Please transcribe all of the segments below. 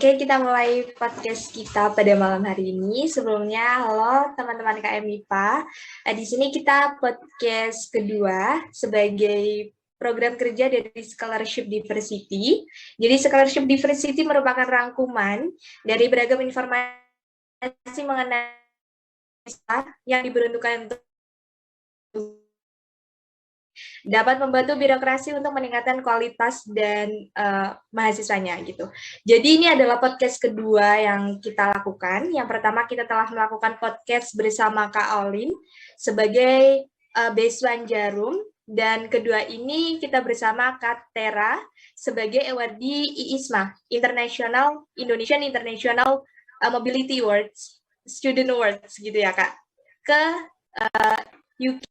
Oke, kita mulai podcast kita pada malam hari ini. Sebelumnya, halo teman-teman KM MIPA. Di sini kita podcast kedua sebagai program kerja dari Scholarship Diversity. Jadi Scholarship Diversity merupakan rangkuman dari beragam informasi mengenai yang diperuntukkan untuk dapat membantu birokrasi untuk meningkatkan kualitas dan mahasiswanya gitu. Jadi ini adalah podcast kedua yang kita lakukan. Yang pertama kita telah melakukan podcast bersama Kak Olin sebagai Beasiswa Jarum, dan kedua ini kita bersama Kak Tera sebagai awardee IISMA, Indonesian International Mobility Awards, Student Awards gitu ya Kak, ke UK.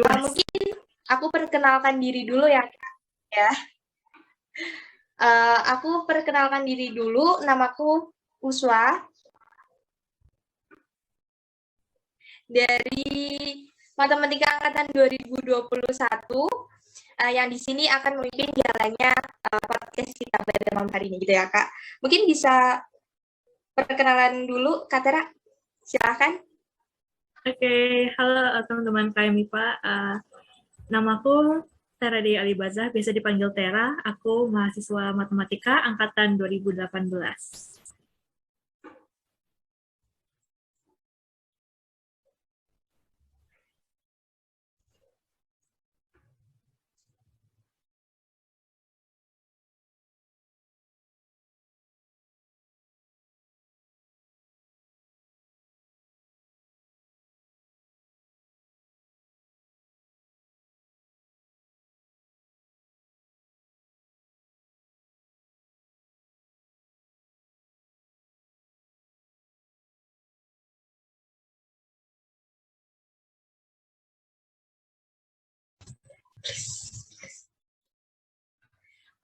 Mungkin aku perkenalkan diri dulu ya. Aku perkenalkan diri dulu, namaku Uswa dari Matematika Angkatan 2021 yang di sini akan memimpin jalannya podcast kita pada malam hari ini gitu ya Kak. Mungkin bisa perkenalan dulu Kak Tera, silahkan. Oke, halo teman-teman KMIPA. Namaku Tera Dewi Alibazah, biasa dipanggil Tera. Aku mahasiswa Matematika Angkatan 2018.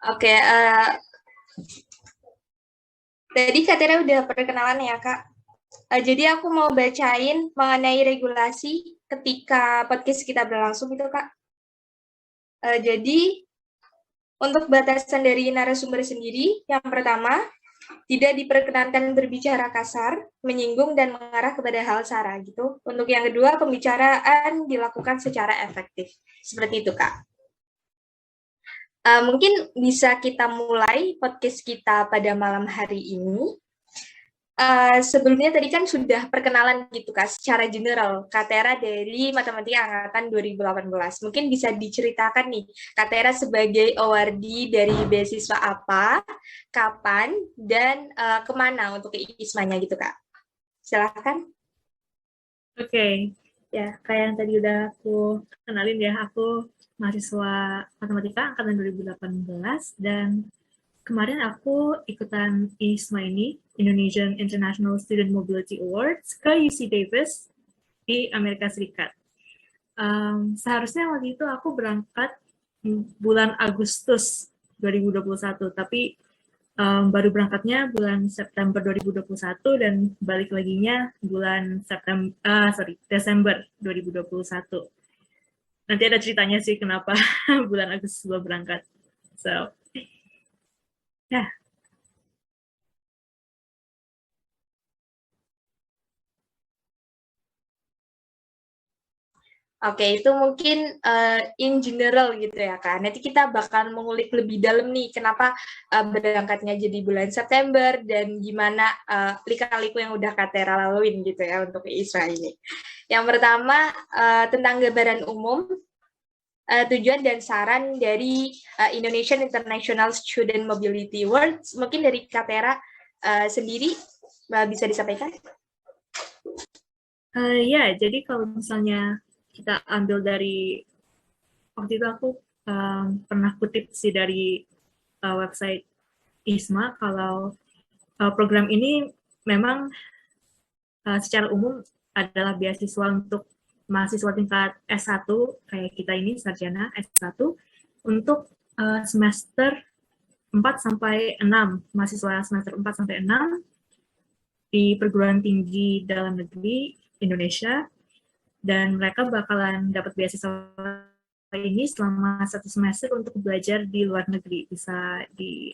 Oke, tadi Kak Tera udah perkenalan ya Kak. Jadi aku mau bacain mengenai regulasi ketika podcast kita berlangsung itu Kak. Jadi untuk batasan dari narasumber sendiri, yang pertama, tidak diperkenankan berbicara kasar, menyinggung, dan mengarah kepada hal sara gitu. Untuk yang kedua, pembicaraan dilakukan secara efektif. Seperti itu, Kak. Mungkin bisa kita mulai podcast kita pada malam hari ini. Sebelumnya tadi kan sudah perkenalan gitu Kak, secara general, Kak Tera dari Matematika Angkatan 2018. Mungkin bisa diceritakan nih, Kak Tera sebagai awardee dari beasiswa apa, kapan, dan kemana untuk IISMA-nya gitu Kak. Silahkan. Oke, ya kayak yang tadi udah aku kenalin ya, aku mahasiswa Matematika Angkatan 2018, dan kemarin aku ikutan IISMA ini, Indonesian International Student Mobility Awards, ke UC Davis di Amerika Serikat. Seharusnya waktu itu aku berangkat bulan Agustus 2021, tapi baru berangkatnya bulan September 2021 dan balik laginya bulan Desember 2021. Nanti ada ceritanya sih kenapa bulan Agustus belum berangkat. So, yeah. Oke, itu mungkin in general gitu ya Kak. Nanti kita bakal mengulik lebih dalam nih kenapa berangkatnya jadi bulan September dan gimana lika-liku yang udah Kak Tera laluin gitu ya untuk ISRA ini. Yang pertama tentang gambaran umum, tujuan dan saran dari Indonesian International Student Mobility Awards. Mungkin dari Kak Tera sendiri bisa disampaikan? Ya, jadi kalau misalnya kita ambil dari, waktu itu aku pernah kutip sih dari website ISMA, kalau program ini memang secara umum adalah beasiswa untuk mahasiswa tingkat S1, kayak kita ini, sarjana S1, untuk semester 4-6, mahasiswa semester 4-6 di perguruan tinggi dalam negeri Indonesia, dan mereka bakalan dapat beasiswa ini selama 1 semester untuk belajar di luar negeri. Bisa di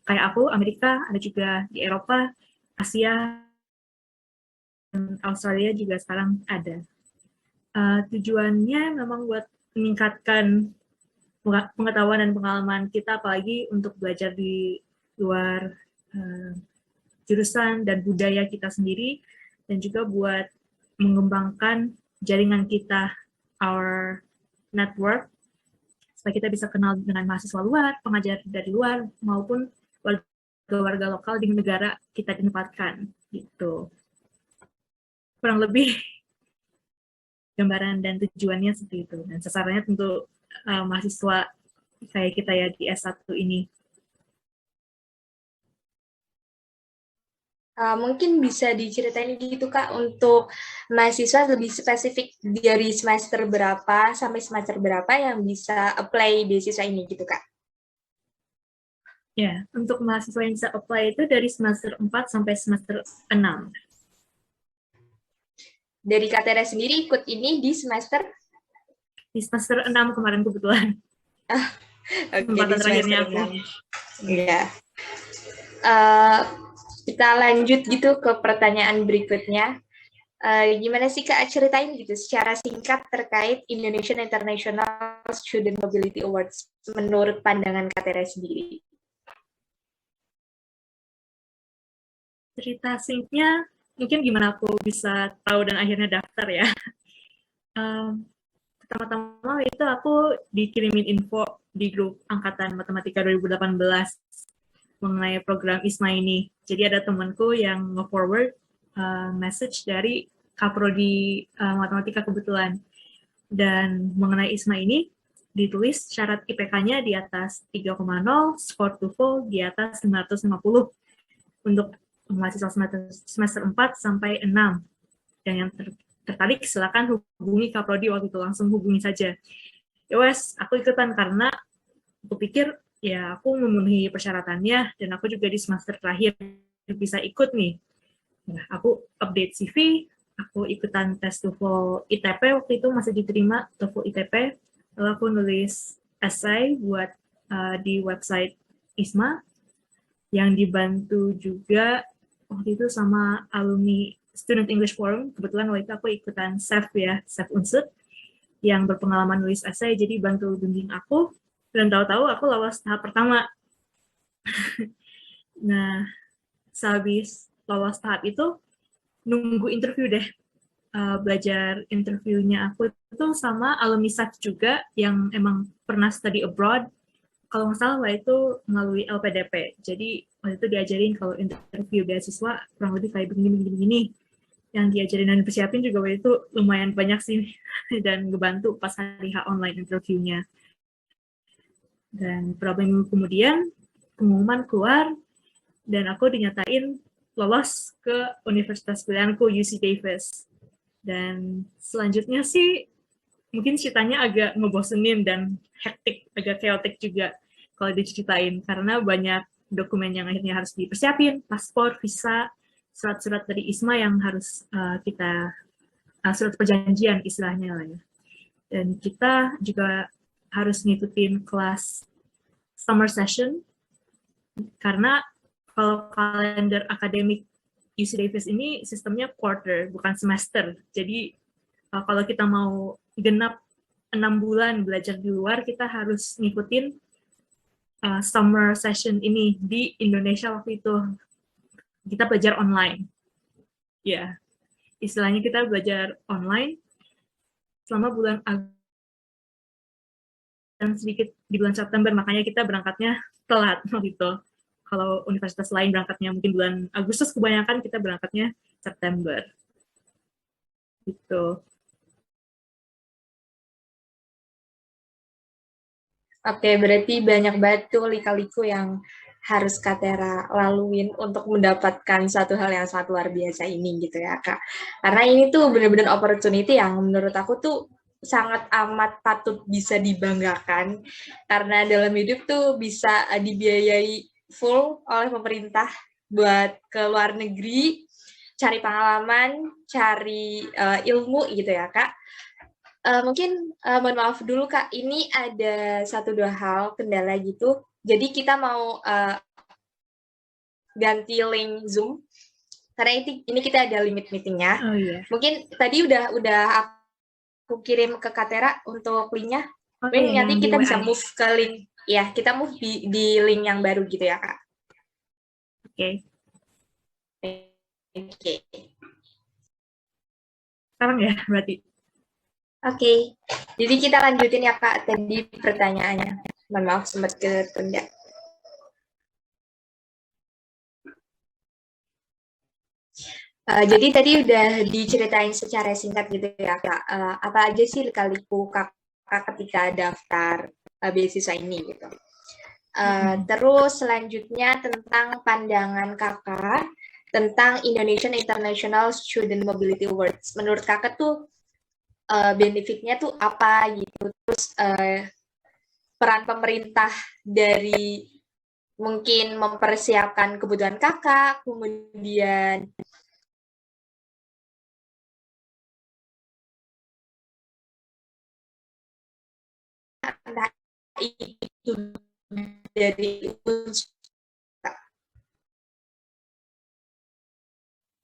kayak aku Amerika, ada juga di Eropa, Asia, dan Australia juga sekarang ada. Tujuannya memang buat meningkatkan pengetahuan dan pengalaman kita, apalagi untuk belajar di luar jurusan dan budaya kita sendiri, dan juga buat mengembangkan jaringan kita, our network, supaya kita bisa kenal dengan mahasiswa luar, pengajar dari luar, maupun warga lokal di negara kita ditempatkan, gitu. Kurang lebih gambaran dan tujuannya seperti itu. Dan sasarannya tentu mahasiswa kayak kita ya di S1 ini. Mungkin bisa diceritain gitu Kak, untuk mahasiswa lebih spesifik dari semester berapa sampai semester berapa yang bisa apply beasiswa ini gitu Kak? Ya, untuk mahasiswa yang bisa apply itu dari semester 4 sampai semester 6. Dari KTR sendiri ikut ini di semester? Di semester 6 kemarin kebetulan. Oke, di terakhirnya semester aku. 6. Iya. Kita lanjut gitu ke pertanyaan berikutnya. Gimana sih Kak, ceritain gitu secara singkat terkait Indonesian International Student Mobility Awards menurut pandangan KTR sendiri. Cerita singkatnya, mungkin gimana aku bisa tahu dan akhirnya daftar ya. Pertama-tama itu aku dikirimin info di grup Angkatan Matematika 2018 mengenai program ISMA ini. Jadi ada temanku yang nge-forward message dari Kaprodi Matematika kebetulan. Dan mengenai ISMA ini, ditulis syarat IPK-nya di atas 3,0, skor TOEFL di atas 550 untuk mahasiswa semester 4 sampai 6. Dan yang tertarik silakan hubungi Kaprodi waktu itu, langsung hubungi saja. Ya wes, aku ikutan karena aku pikir ya aku memenuhi persyaratannya dan aku juga di semester terakhir bisa ikut nih. Nah, aku update CV, aku ikutan tes TOEFL ITP waktu itu masih diterima TOEFL ITP, lalu aku nulis essay buat di website ISMA yang dibantu juga waktu itu sama alumni Student English Forum. Kebetulan waktu itu aku ikutan SEF ya, SEF Unsud yang berpengalaman nulis essay, jadi bantu bimbing aku. Dan tahu-tahu aku lolos tahap pertama. Nah, sehabis lolos tahap itu, nunggu interview deh. Belajar interviewnya aku itu sama alumni SAT juga, yang emang pernah study abroad. Kalau nggak salah, itu melalui LPDP. Jadi, waktu itu diajarin kalau interview beasiswa, kurang lebih kayak begini. Yang diajarin dan persiapin juga waktu itu lumayan banyak sih. Dan ngebantu pas hari H online interviewnya. Dan beberapa minggu kemudian pengumuman keluar dan aku dinyatain lolos ke universitas pilihanku UC Davis. Dan selanjutnya sih mungkin ceritanya agak ngebosenin dan hektik, agak chaotic juga kalau diceritain karena banyak dokumen yang akhirnya harus dipersiapin, paspor, visa, surat-surat dari ISMA yang harus kita surat perjanjian istilahnya lah ya. Dan kita juga harus ngikutin kelas summer session, karena kalau kalender akademik UC Davis ini sistemnya quarter, bukan semester. Jadi kalau kita mau genap 6 bulan belajar di luar, kita harus ngikutin summer session ini di Indonesia waktu itu. Kita belajar online. Ya, istilahnya kita belajar online selama bulan Agustus dan sedikit di bulan September, makanya kita berangkatnya telat gitu. Kalau universitas lain berangkatnya mungkin bulan Agustus, kebanyakan kita berangkatnya September. Gitu. Oke, berarti banyak banget tuh lika-liku yang harus Katera laluin untuk mendapatkan satu hal yang sangat luar biasa ini gitu ya Kak. Karena ini tuh benar-benar opportunity yang menurut aku tuh sangat amat patut bisa dibanggakan, karena dalam hidup tuh bisa dibiayai full oleh pemerintah buat ke luar negeri, cari pengalaman, cari ilmu gitu ya Kak. Mungkin mohon maaf dulu Kak, ini ada 1-2 hal kendala gitu. Jadi kita mau ganti link Zoom karena ini kita ada limit meetingnya. Oh iya. Mungkin tadi udah aku kirim ke Katera untuk linknya. Oh Mungkin iya, nanti yang di kita bisa WA. move ke link. Ya, kita move di link yang baru gitu ya Kak. Oke. Oke. Sekarang ya berarti. Oke. Jadi kita lanjutin ya Kak tadi pertanyaannya. Mohon maaf sempat ketunda. Jadi tadi udah diceritain secara singkat gitu ya Kak, apa aja sih lika-liku Kakak ketika daftar beasiswa ini gitu. Terus selanjutnya tentang pandangan Kakak tentang Indonesian International Student Mobility Awards. Menurut Kakak tuh benefitnya tuh apa gitu, terus peran pemerintah dari mungkin mempersiapkan kebutuhan Kakak, kemudian entah itu dari unsur.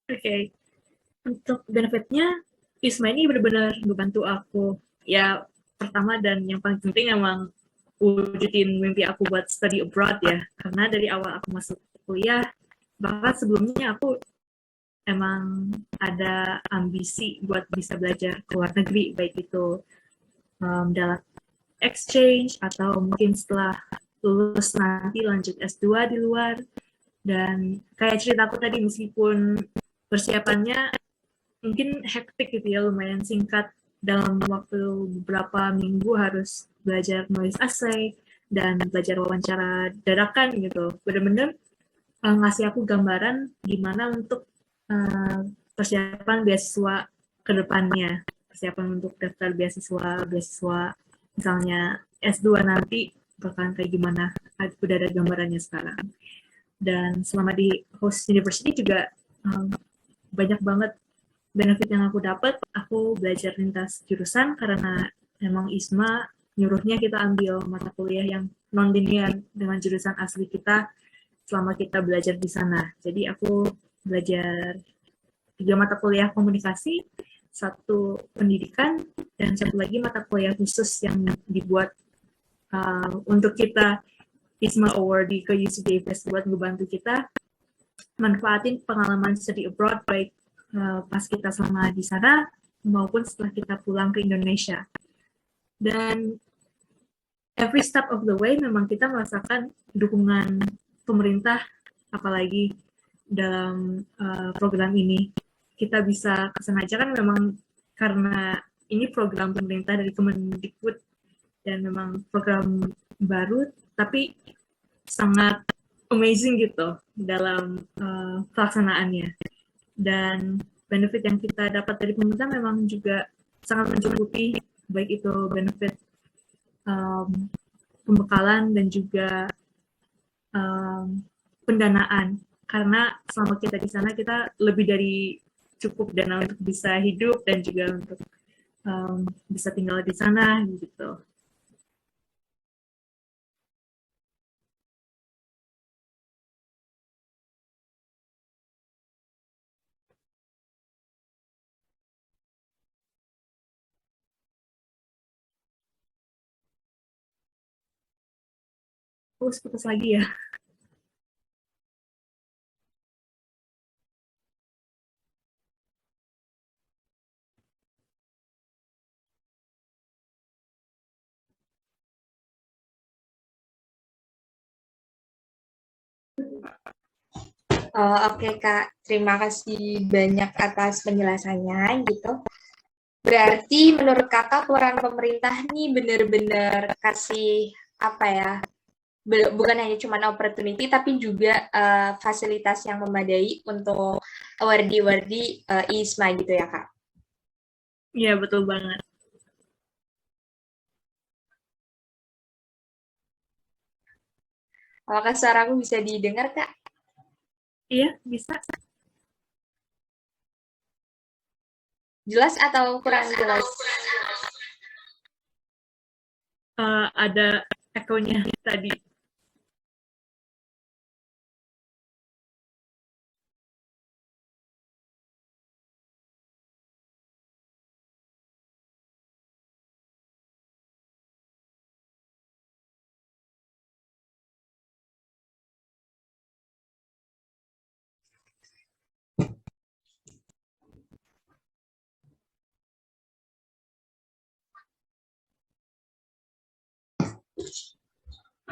Oke. Untuk benefitnya, ISMA ini benar-benar membantu aku. Ya, pertama dan yang paling penting emang wujudin mimpi aku buat study abroad ya. Karena dari awal aku masuk kuliah, bahkan sebelumnya aku emang ada ambisi buat bisa belajar ke luar negeri, baik itu dalam exchange atau mungkin setelah lulus nanti lanjut S2 di luar. Dan kayak ceritaku tadi, meskipun persiapannya mungkin hektik gitu ya, lumayan singkat, dalam waktu beberapa minggu harus belajar nulis essay dan belajar wawancara dadakan gitu. Bener-bener ngasih aku gambaran gimana untuk persiapan beasiswa ke depannya, persiapan untuk daftar beasiswa misalnya S2 nanti bakalan kayak gimana, udah ada gambarannya sekarang. Dan selama di host university juga banyak banget benefit yang aku dapat. Aku belajar lintas jurusan karena emang ISMA nyuruhnya kita ambil mata kuliah yang non-linear dengan jurusan asli kita selama kita belajar di sana. Jadi aku belajar 3 mata kuliah komunikasi, 1 pendidikan, dan 1 lagi mata kuliah khusus yang dibuat untuk kita ISMA awardee ke UC Davis buat ngebantu kita manfaatin pengalaman study abroad, baik pas kita selama di sana maupun setelah kita pulang ke Indonesia. Dan every step of the way memang kita merasakan dukungan pemerintah, apalagi dalam program ini. Kita bisa kesengaja kan memang karena ini program pemerintah dari Kemendikbud dan memang program baru, tapi sangat amazing gitu dalam pelaksanaannya. Dan benefit yang kita dapat dari pemerintah memang juga sangat mencukupi, baik itu benefit pembekalan dan juga pendanaan. Karena selama kita di sana kita lebih dari cukup dana untuk bisa hidup dan juga untuk bisa tinggal di sana gitu. Putus lagi ya. Oke Kak, terima kasih banyak atas penjelasannya gitu. Berarti menurut Kakak peran pemerintah nih benar-benar kasih apa ya? Bukan hanya cuma opportunity tapi juga fasilitas yang memadai untuk awardee-awardee ISMA gitu ya Kak. Iya, betul banget. Apakah suaraku bisa didengar Kak? Iya, bisa. Jelas atau kurang jelas? ada echonya tadi.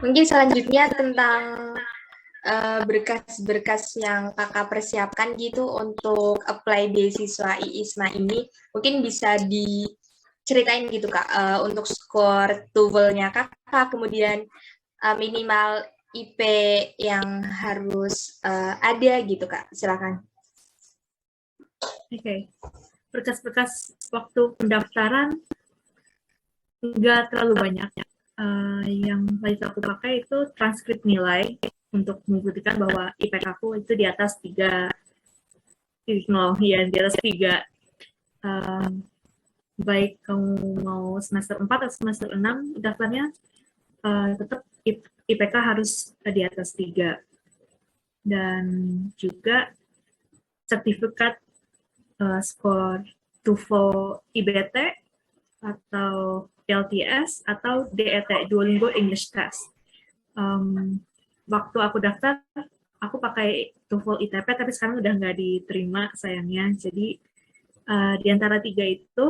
Mungkin selanjutnya tentang berkas-berkas yang kakak persiapkan gitu untuk apply beasiswa IISMA ini, mungkin bisa diceritain gitu kak, untuk skor TOEFL-nya kakak, kemudian minimal IP yang harus ada gitu kak, silakan. Oke. Berkas-berkas waktu pendaftaran nggak terlalu banyak. Yang paling aku pakai itu transkrip nilai untuk membuktikan bahwa IPK aku itu di atas 3.0, ya di atas 3. Baik kamu mau semester 4 atau semester 6 daftarnya, tetap IPK harus di atas 3. Dan juga sertifikat skor TOEFL IBT atau LTS atau DET, Duolingo English Test. Waktu aku daftar, aku pakai TOEFL ITP, tapi sekarang udah nggak diterima sayangnya. Jadi di antara 3 itu,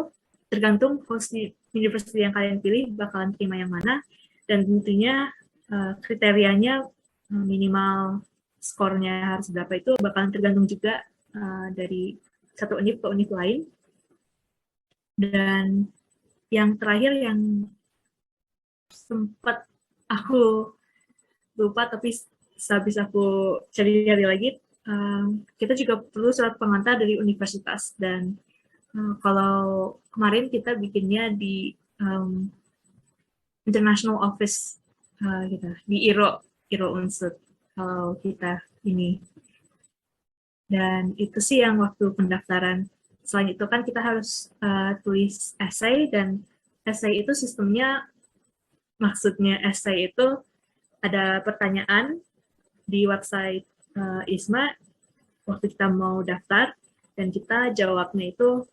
tergantung university yang kalian pilih bakalan terima yang mana, dan tentunya kriterianya minimal skornya harus berapa itu bakalan tergantung juga dari satu univ ke univ lain. Dan yang terakhir yang sempat aku lupa tapi sehabis aku cari-cari lagi, kita juga perlu surat pengantar dari universitas. Dan kalau kemarin kita bikinnya di International Office gitu, di IRO Unsur kalau kita ini. Dan itu sih yang waktu pendaftaran. Selain itu kan kita harus tulis essay, dan essay itu sistemnya, maksudnya essay itu ada pertanyaan di website ISMA waktu kita mau daftar, dan kita jawabnya itu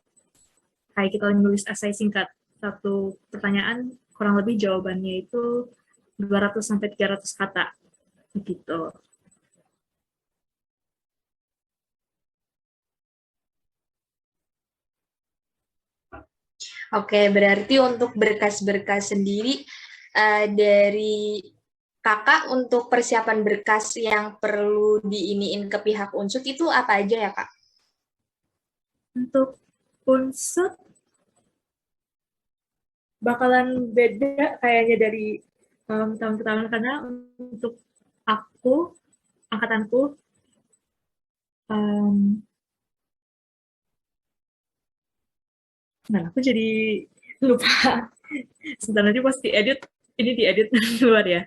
kayak kita nulis essay singkat. Satu pertanyaan kurang lebih jawabannya itu 200 sampai 300 kata gitu. Oke, berarti untuk berkas-berkas sendiri dari kakak untuk persiapan berkas yang perlu diiniin ke pihak unsur itu apa aja ya kak? Untuk unsur bakalan beda kayaknya dari tahun ke tahun, karena untuk aku, angkatanku, nah aku jadi lupa. Sebentar lagi pasti edit, ini diedit luar ya.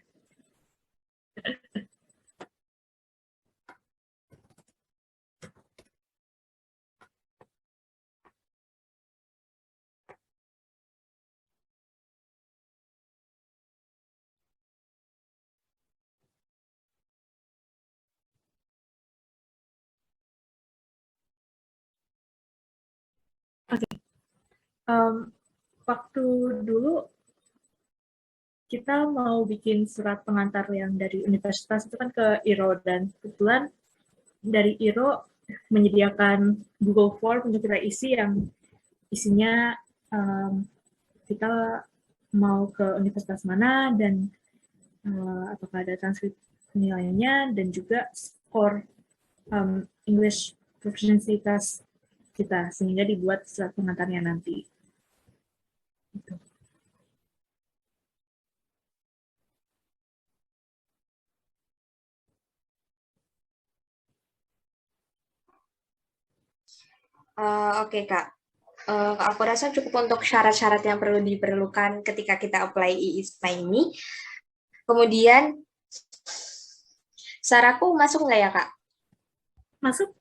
Oke. Waktu dulu kita mau bikin surat pengantar yang dari universitas itu kan ke IRO, dan kebetulan dari IRO menyediakan Google Form untuk kita isi, yang isinya kita mau ke universitas mana, dan apakah ada transkrip penilaiannya, dan juga skor English proficiency test kita, sehingga dibuat surat pengantarnya nanti. Gitu. Oke kak, aku rasa cukup untuk syarat-syarat yang perlu diperlukan ketika kita apply IISMA ini. Kemudian, Sarahku masuk nggak ya kak? Masuk.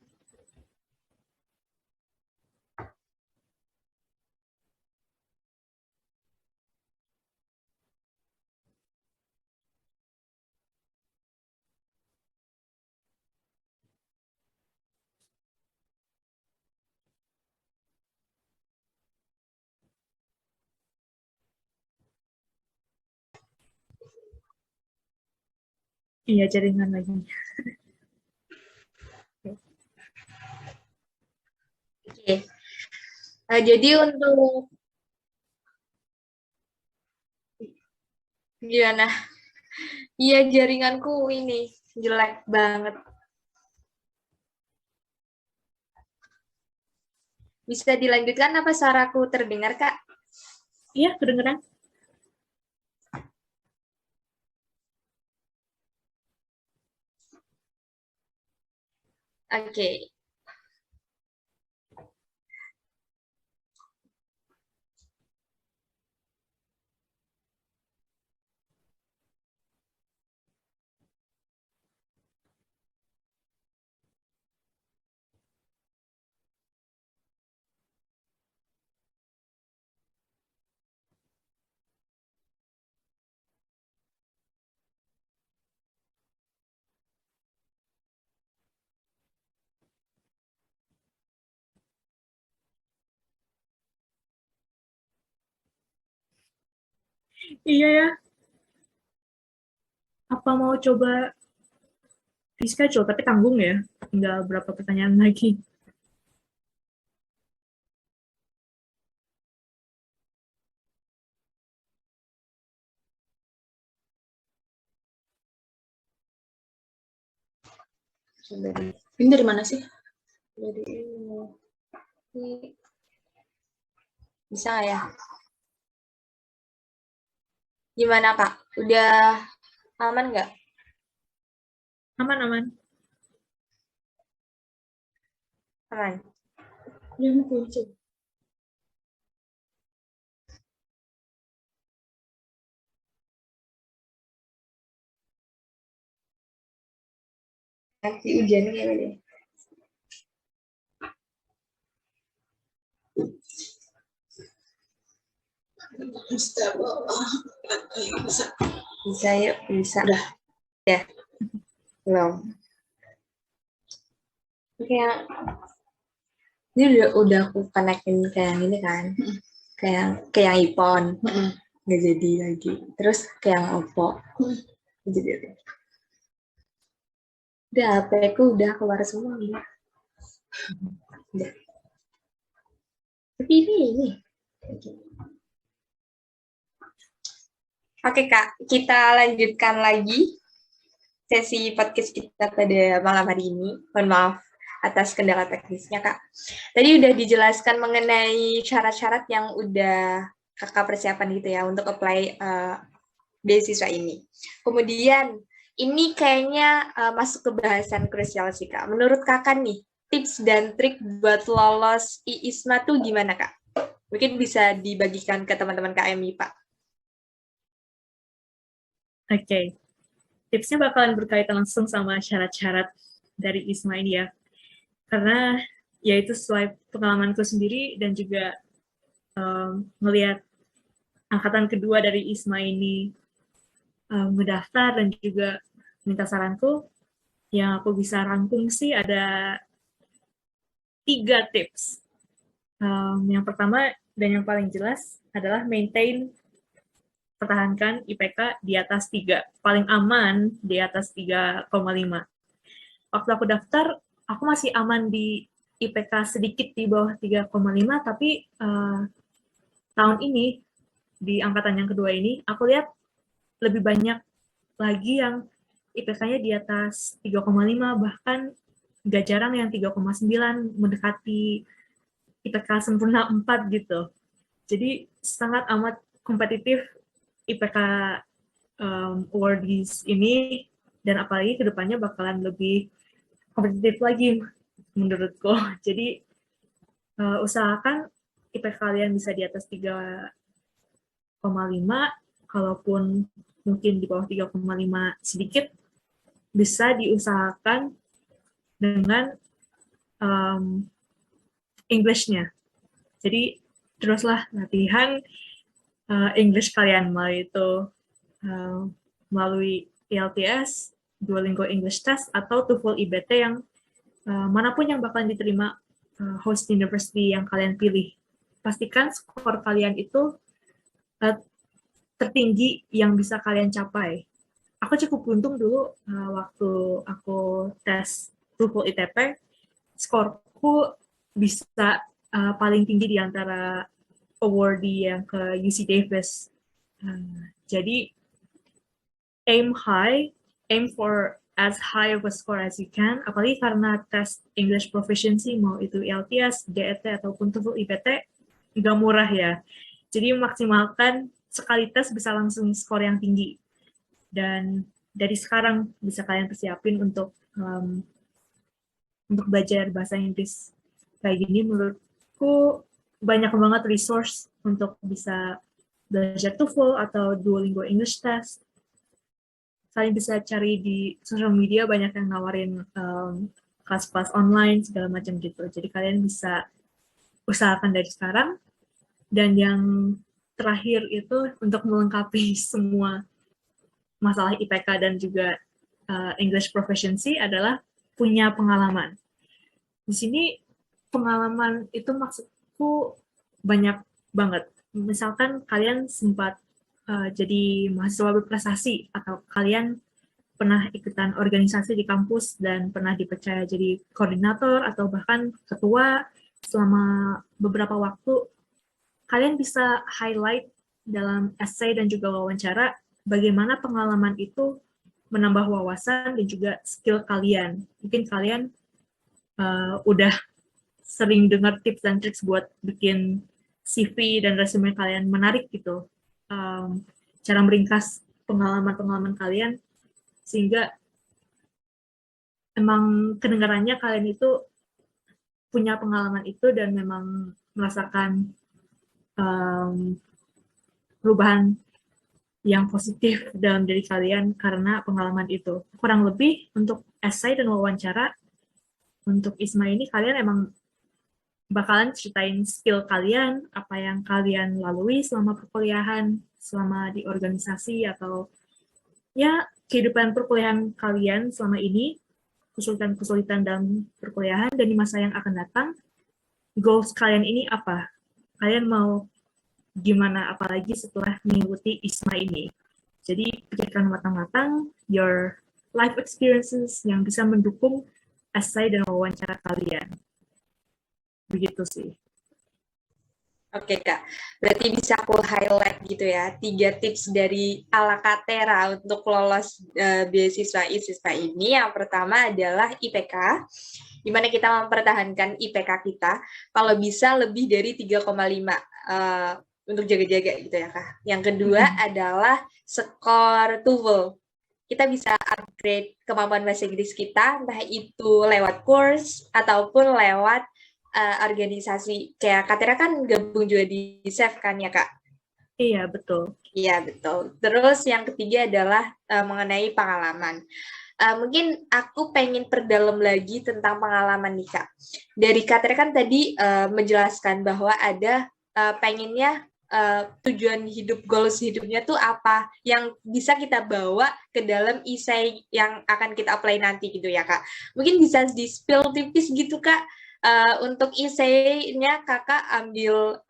Iya, jaringan lagi. Oke. Jadi untuk gimana? Iya, jaringanku ini jelek banget. Bisa dilanjutkan apa suaraku terdengar, Kak? Iya, kedengeran. Oke. Iya ya. Apa mau coba reschedule, tapi tanggung ya. Tinggal berapa pertanyaan lagi. Ini dari mana sih? Dari ini. Bisa nggak ya? Gimana, Kak? Udah aman nggak? Aman-aman. Aman. Dia mau kunci. Nanti ujiannya kayak gini. Bisa. Bisa yuk, bisa. Udah. Ya. Belum. Oke, ini udah aku konekin kayak yang ini kan. Kayak yang iPhone. Nggak jadi lagi. Terus kayak yang Oppo. Nggak jadi lagi. Udah, HP-ku udah keluar semua. Udah. Tapi ini. Oke, Kak. Kita lanjutkan lagi sesi podcast kita pada malam hari ini. Mohon maaf atas kendala teknisnya, Kak. Tadi udah dijelaskan mengenai syarat-syarat yang udah Kakak persiapan gitu ya untuk apply beasiswa ini. Kemudian, ini kayaknya masuk ke bahasan krusial sih, Kak. Menurut Kakak nih, tips dan trik buat lolos IISMA tuh gimana, Kak? Mungkin bisa dibagikan ke teman-teman KMI, Pak. Oke. Tipsnya bakalan berkaitan langsung sama syarat-syarat dari ISMA ini ya. Karena ya itu sesuai pengalamanku sendiri dan juga melihat angkatan kedua dari ISMA ini mendaftar dan juga minta saranku, yang aku bisa rangkum sih ada 3 tips. Yang pertama dan yang paling jelas adalah pertahankan IPK di atas 3. Paling aman di atas 3,5. Waktu aku daftar, aku masih aman di IPK sedikit di bawah 3,5, tapi tahun ini, di angkatan yang kedua ini, aku lihat lebih banyak lagi yang IPK-nya di atas 3,5, bahkan gak jarang yang 3,9, mendekati IPK sempurna 4 gitu. Jadi sangat amat kompetitif IPK awardees ini, dan apalagi kedepannya bakalan lebih kompetitif lagi menurutku. Jadi usahakan IPK kalian bisa di atas 3,5, kalaupun mungkin di bawah 3,5 sedikit, bisa diusahakan dengan English-nya. Jadi teruslah latihan English kalian, melalui IELTS, Duolingo English Test, atau TOEFL IBT yang manapun yang bakalan diterima host university yang kalian pilih. Pastikan skor kalian itu tertinggi yang bisa kalian capai. aku cukup beruntung dulu waktu aku tes TOEFL ITP, skorku bisa paling tinggi di antara awardee yang ke UC Davis. Jadi aim high, aim for as high of a score as you can, apalagi karena tes English proficiency, mau itu IELTS, GET, ataupun TOEFL IPT, nggak murah ya. Jadi maksimalkan sekali tes bisa langsung skor yang tinggi. Dan dari sekarang bisa kalian persiapin untuk belajar bahasa Inggris kayak gini. Menurutku banyak banget resource untuk bisa belajar TOEFL atau Duolingo English Test. Kalian bisa cari di social media, banyak yang nawarin kelas-kelas online segala macam gitu. Jadi kalian bisa usahakan dari sekarang. Dan yang terakhir itu untuk melengkapi semua masalah IPK dan juga English proficiency adalah punya pengalaman. Di sini pengalaman itu maksudku banyak banget. Misalkan kalian sempat jadi mahasiswa berprestasi, atau kalian pernah ikutan organisasi di kampus dan pernah dipercaya jadi koordinator atau bahkan ketua selama beberapa waktu, kalian bisa highlight dalam essay dan juga wawancara bagaimana pengalaman itu menambah wawasan dan juga skill kalian. Mungkin kalian udah sering dengar tips dan triks buat bikin CV dan resume kalian menarik gitu. Cara meringkas pengalaman-pengalaman kalian sehingga emang kedengarannya kalian itu punya pengalaman itu dan memang merasakan perubahan yang positif dalam diri kalian karena pengalaman itu. Kurang lebih untuk essay dan wawancara, untuk ISMA ini kalian emang bakalan ceritain skill kalian, apa yang kalian lalui selama perkuliahan, selama di organisasi, atau ya kehidupan perkuliahan kalian selama ini, kesulitan-kesulitan dalam perkuliahan, dan di masa yang akan datang, goals kalian ini apa? Kalian mau gimana apalagi setelah mengikuti ISMA ini? Jadi pikirkan matang-matang your life experiences yang bisa mendukung essay dan wawancara kalian. Begitu sih. Oke Kak, berarti bisa aku highlight gitu ya, 3 tips dari ala Katera untuk lolos beasiswa ISISPA ini. Yang pertama adalah IPK, di mana kita mempertahankan IPK kita, kalau bisa lebih dari 3,5 untuk jaga-jaga gitu ya Kak. Yang kedua adalah skor TOEFL. Kita bisa upgrade kemampuan bahasa Inggris kita, entah itu lewat course ataupun lewat organisasi. Kayak Katera kan gabung juga di SEF kan ya Kak? Iya, betul. Iya, betul. Terus yang ketiga adalah mengenai pengalaman. Mungkin aku pengen perdalam lagi tentang pengalaman nih Kak. Dari Katera kan tadi menjelaskan bahwa ada pengennya tujuan hidup, goals hidupnya tuh apa yang bisa kita bawa ke dalam essay yang akan kita apply nanti gitu ya Kak. Mungkin bisa di-spill tipis gitu Kak, untuk essay-nya Kakak ambil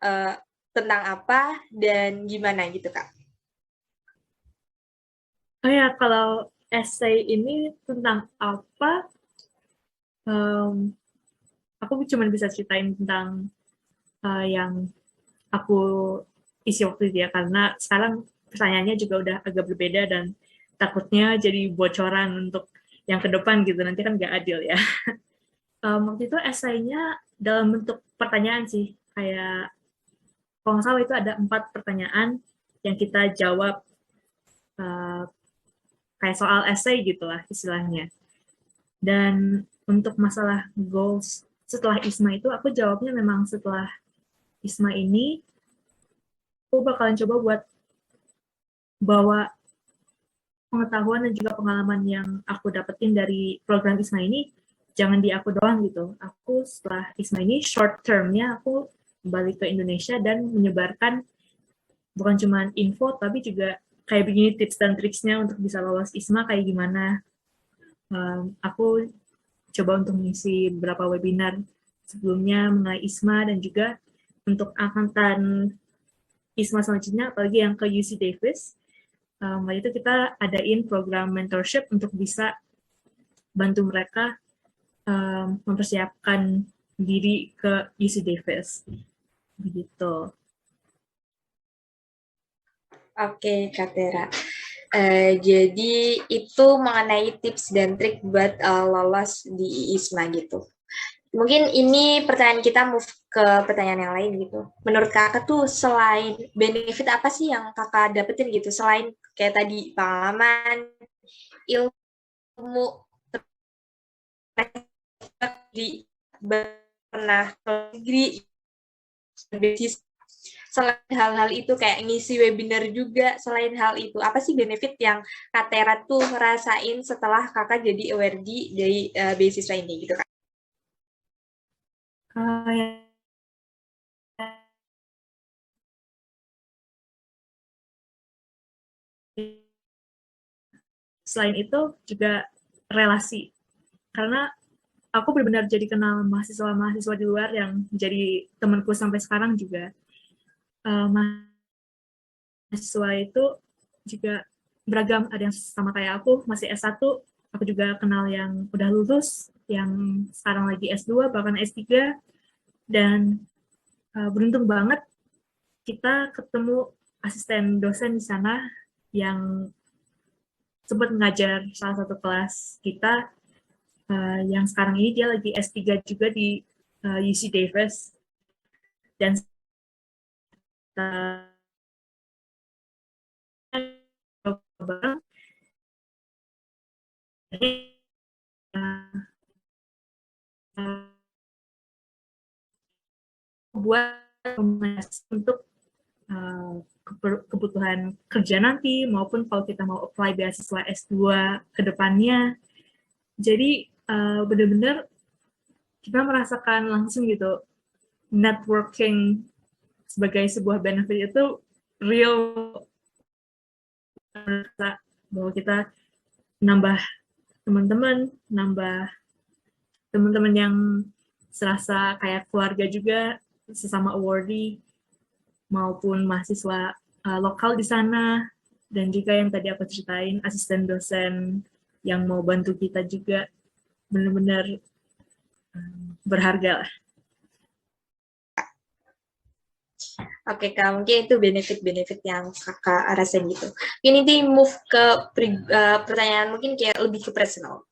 tentang apa dan gimana gitu Kak. Oh ya, kalau essay ini tentang apa, aku cuma bisa ceritain tentang yang aku isi waktu itu ya, karena sekarang pertanyaannya juga udah agak berbeda dan takutnya jadi bocoran untuk yang ke depan gitu, nanti kan nggak adil ya. Waktu itu esainya dalam bentuk pertanyaan sih, kayak kalau nggak salah itu ada 4 pertanyaan yang kita jawab kayak soal essay gitu lah istilahnya. Dan untuk masalah goals setelah ISMA itu, aku jawabnya memang setelah ISMA ini aku bakalan coba buat bawa pengetahuan dan juga pengalaman yang aku dapetin dari program ISMA ini jangan di aku doang gitu. Aku setelah ISMA ini short termnya aku balik ke Indonesia dan menyebarkan bukan cuma info tapi juga kayak begini tips dan triksnya untuk bisa lolos ISMA kayak gimana. Aku coba untuk mengisi beberapa webinar sebelumnya mengenai ISMA dan juga untuk angkatan ISMA selanjutnya, apalagi yang ke UC Davis, waktu itu kita adain program mentorship untuk bisa bantu mereka mempersiapkan diri ke UC Davis. Begitu. Oke, Kak Tera. Jadi itu mengenai tips dan trik buat lolos di ISMA gitu. Mungkin ini pertanyaan kita move ke pertanyaan yang lain gitu. Menurut kakak tuh selain benefit apa sih yang kakak dapetin gitu? Selain kayak tadi pengalaman, ilmu, di pernah ke negeri, selain hal-hal itu kayak ngisi webinar juga, selain hal itu, apa sih benefit yang Kak Tera tuh ngerasain setelah kakak jadi awardee dari beasiswa ini gitu Kak? Selain itu juga relasi, karena aku benar-benar jadi kenal mahasiswa-mahasiswa di luar yang jadi temanku sampai sekarang juga. Mahasiswa itu juga beragam, ada yang sama kayak aku, masih S1, aku juga kenal yang udah lulus, yang sekarang lagi S2, bahkan S3, dan beruntung banget kita ketemu asisten dosen di sana yang sempat mengajar salah satu kelas kita, yang sekarang ini dia lagi S3 juga di UC Davis, dan buat untuk kebutuhan kerja nanti, maupun kalau kita mau apply beasiswa S2 ke depannya. Jadi benar-benar kita merasakan langsung gitu, networking sebagai sebuah benefit itu real, bahwa kita nambah teman-teman yang serasa kayak keluarga juga, sesama awardee maupun mahasiswa lokal di sana, dan juga yang tadi aku ceritain asisten dosen yang mau bantu kita juga, benar-benar berharga lah. Oke Kak, mungkin itu benefit-benefit yang kakak rasain gitu. Ini move ke pertanyaan mungkin kayak lebih ke personal.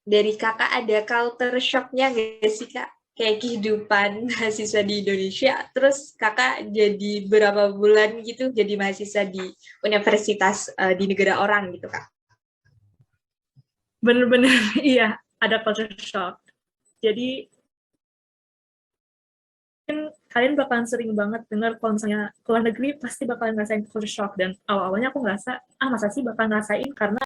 Dari kakak ada culture shock-nya nggak sih Kak? Kayak kehidupan mahasiswa di Indonesia, terus kakak jadi berapa bulan gitu jadi mahasiswa di universitas di negara orang gitu Kak? Bener-bener iya, ada culture shock. Jadi kalian bakalan sering banget dengar kalau misalnya ke luar negeri pasti bakalan ngerasain culture shock, dan awal-awalnya aku ngerasa masa sih bakal ngerasain, karena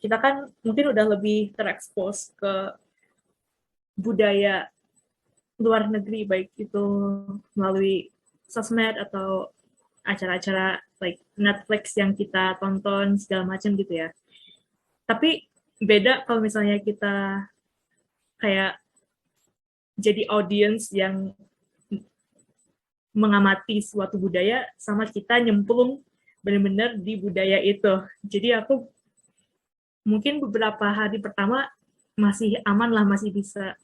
kita kan mungkin udah lebih terekspos ke budaya luar negeri, baik itu melalui sosmed atau acara-acara like Netflix yang kita tonton segala macam gitu ya. Tapi beda kalau misalnya kita kayak jadi audience yang mengamati suatu budaya, sama kita nyemplung benar-benar di budaya itu. Jadi aku mungkin beberapa hari pertama masih aman lah, masih bisa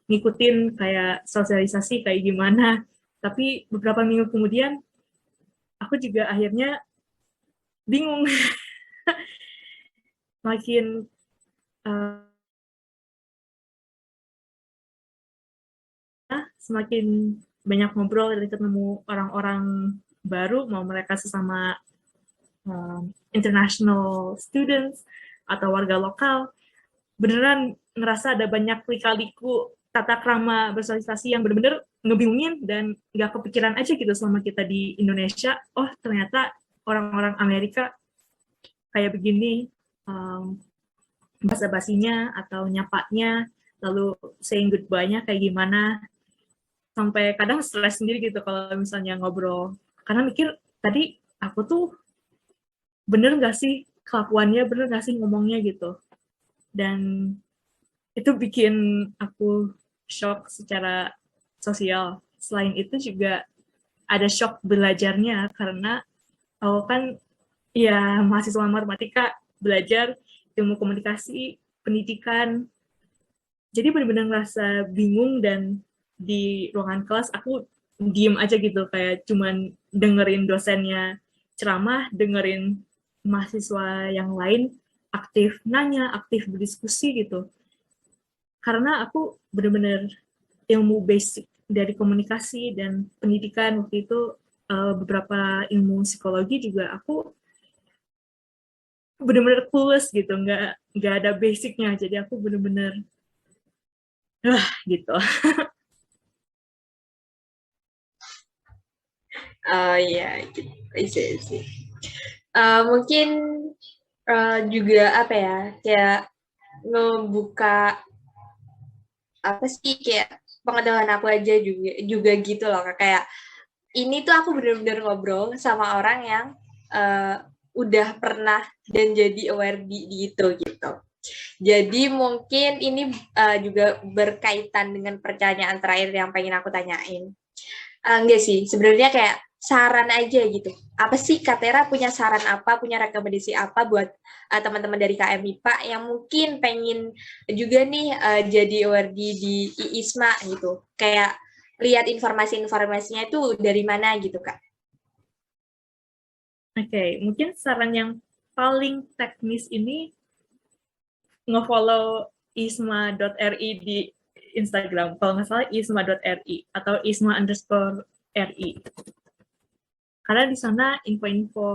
ngikutin kayak sosialisasi kayak gimana. Tapi beberapa minggu kemudian aku juga akhirnya bingung. Makin semakin banyak ngobrol dan ketemu orang-orang baru, mau mereka sesama international students atau warga lokal, beneran ngerasa ada banyak lika-liku tata krama bersosialisasi yang bener-bener ngebingungin, dan nggak kepikiran aja gitu selama kita di Indonesia, oh ternyata orang-orang Amerika kayak begini, basa-basinya atau nyapanya, lalu saying goodbye-nya kayak gimana, sampai kadang stres sendiri gitu kalau misalnya ngobrol, karena mikir tadi aku tuh bener nggak sih kelakuannya, bener nggak sih ngomongnya gitu, dan itu bikin aku shock secara sosial. Selain itu juga ada shock belajarnya, karena aku kan ya mahasiswa matematika belajar ilmu komunikasi, pendidikan. Jadi benar-benar ngerasa bingung dan di ruangan kelas aku diem aja gitu, kayak cuman dengerin dosennya ceramah, dengerin mahasiswa yang lain aktif nanya, aktif berdiskusi gitu. Karena aku benar-benar ilmu basic dari komunikasi dan pendidikan waktu itu, beberapa ilmu psikologi juga aku benar-benar clueless gitu, nggak ada basicnya, jadi aku benar-benar gitu. Oh iya, gitu. Isi. Mungkin juga apa ya, kayak ngebuka apa sih kayak pengetahuan aku aja juga gitu loh, kayak ini tuh aku bener-bener ngobrol sama orang yang udah pernah dan jadi aware di itu gitu. Jadi mungkin ini juga berkaitan dengan pertanyaan terakhir yang pengen aku tanyain. Enggak sih, sebenarnya kayak saran aja gitu. Apa sih Katera punya saran apa, punya rekomendasi apa buat teman-teman dari KM MIPA yang mungkin pengen juga nih jadi award di IISMA gitu. Kayak lihat informasi-informasinya itu dari mana gitu, Kak. Oke, mungkin saran yang paling teknis ini nge-follow isma.ri di Instagram. Kalau nggak salah isma.ri atau isma_ri. Karena di sana info-info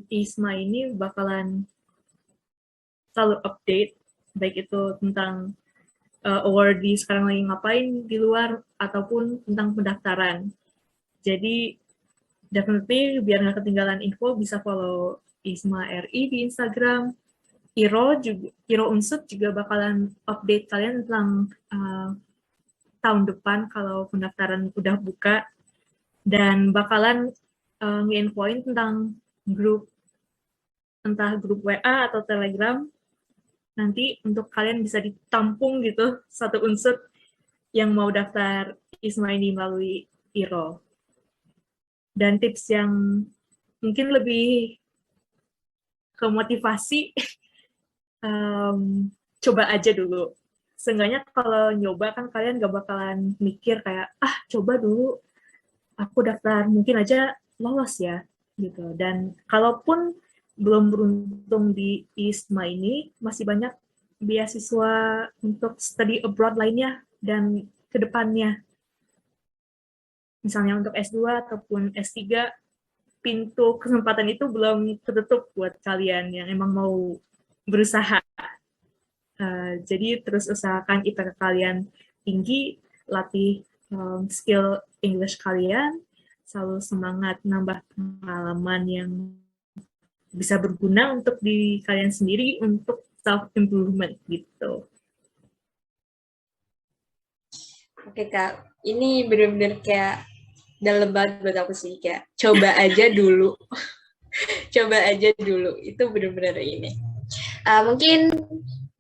ISMA ini bakalan selalu update, baik itu tentang awardee sekarang lagi ngapain di luar, ataupun tentang pendaftaran. Jadi, definitely biar nggak ketinggalan info, bisa follow ISMA RI di Instagram. Iro Unsut juga bakalan update kalian tentang tahun depan kalau pendaftaran udah buka, dan bakalan nge-infoin tentang grup, entah grup WA atau Telegram, nanti untuk kalian bisa ditampung gitu satu unsur yang mau daftar ISMA ini melalui IRO. Dan tips yang mungkin lebih ke motivasi, coba aja dulu. Seenggaknya kalau nyoba kan kalian gak bakalan mikir kayak, coba dulu, aku daftar, mungkin aja lolos ya, gitu. Dan kalaupun belum beruntung di ISMA ini, masih banyak beasiswa untuk study abroad lainnya dan kedepannya. Misalnya untuk S2 ataupun S3, pintu kesempatan itu belum tertutup buat kalian yang emang mau berusaha. Jadi terus usahakan IPK kalian tinggi, latih skill English kalian, selalu semangat nambah pengalaman yang bisa berguna untuk diri kalian sendiri, untuk self-improvement gitu. Oke Kak, ini bener-bener kayak dalam banget buat aku sih, kayak coba aja dulu. Coba aja dulu, itu bener-bener ini. Mungkin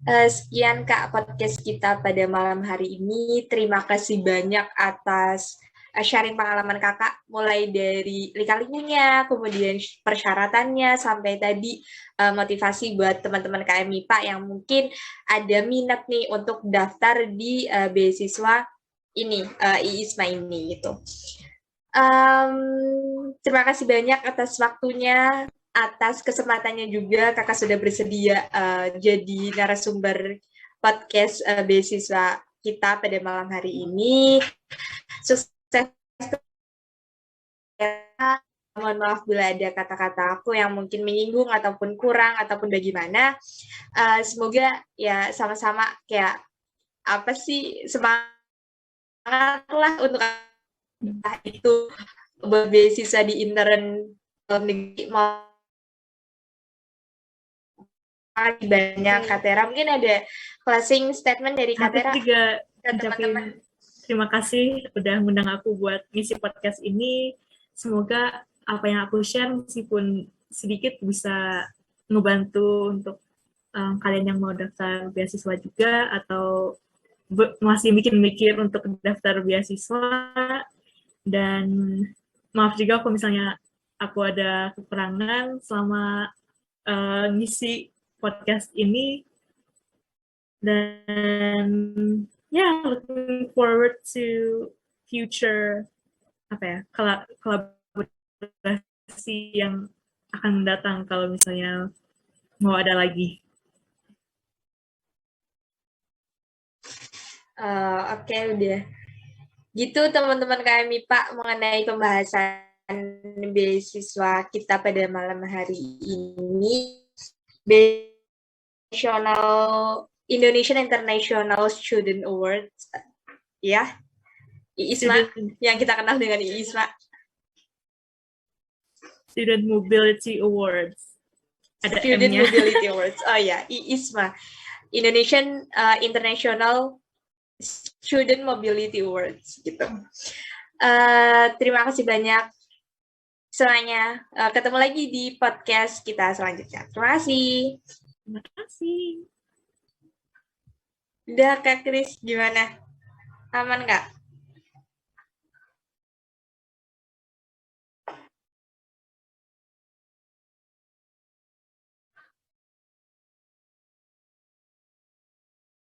sekian Kak podcast kita pada malam hari ini. Terima kasih banyak atas sharing pengalaman Kakak, mulai dari lika-likunya, kemudian persyaratannya, sampai tadi motivasi buat teman-teman KM MIPA yang mungkin ada minat nih untuk daftar di beasiswa ini, IISMA ini gitu. Terima kasih banyak atas waktunya, atas kesempatannya juga. Kakak sudah bersedia jadi narasumber podcast beasiswa kita pada malam hari ini. Sukses. Mohon maaf bila ada kata-kata aku yang mungkin menyinggung ataupun kurang ataupun bagaimana. Semoga ya sama-sama kayak apa sih, semangat lah untuk itu buat beasiswa di intern dalam negeri mau banyak. Katera, mungkin ada closing statement dari Katera Aku juga ke teman-teman. Terima kasih udah ngundang aku buat ngisi podcast ini. Semoga apa yang aku share meskipun sedikit bisa ngebantu untuk kalian yang mau daftar beasiswa juga, atau masih mikir-mikir untuk daftar beasiswa. Dan maaf juga kalau misalnya aku ada kekurangan selama ngisi podcast ini. Dan looking forward to future kolaborasi yang akan datang kalau misalnya mau ada lagi. Oke, udah. Gitu teman-teman KMIPA mengenai pembahasan beasiswa kita pada malam hari ini. Indonesian International Student Awards, ya, IISMA, yang kita kenal dengan IISMA. Student Mobility Awards. Ada Student M-nya. Mobility Awards. Oh ya, IISMA, Indonesian International Student Mobility Awards, gitu. Terima kasih banyak semuanya. Ketemu lagi di podcast kita selanjutnya. Terima kasih. Terima kasih. Udah, Kak Kris, gimana? Aman nggak?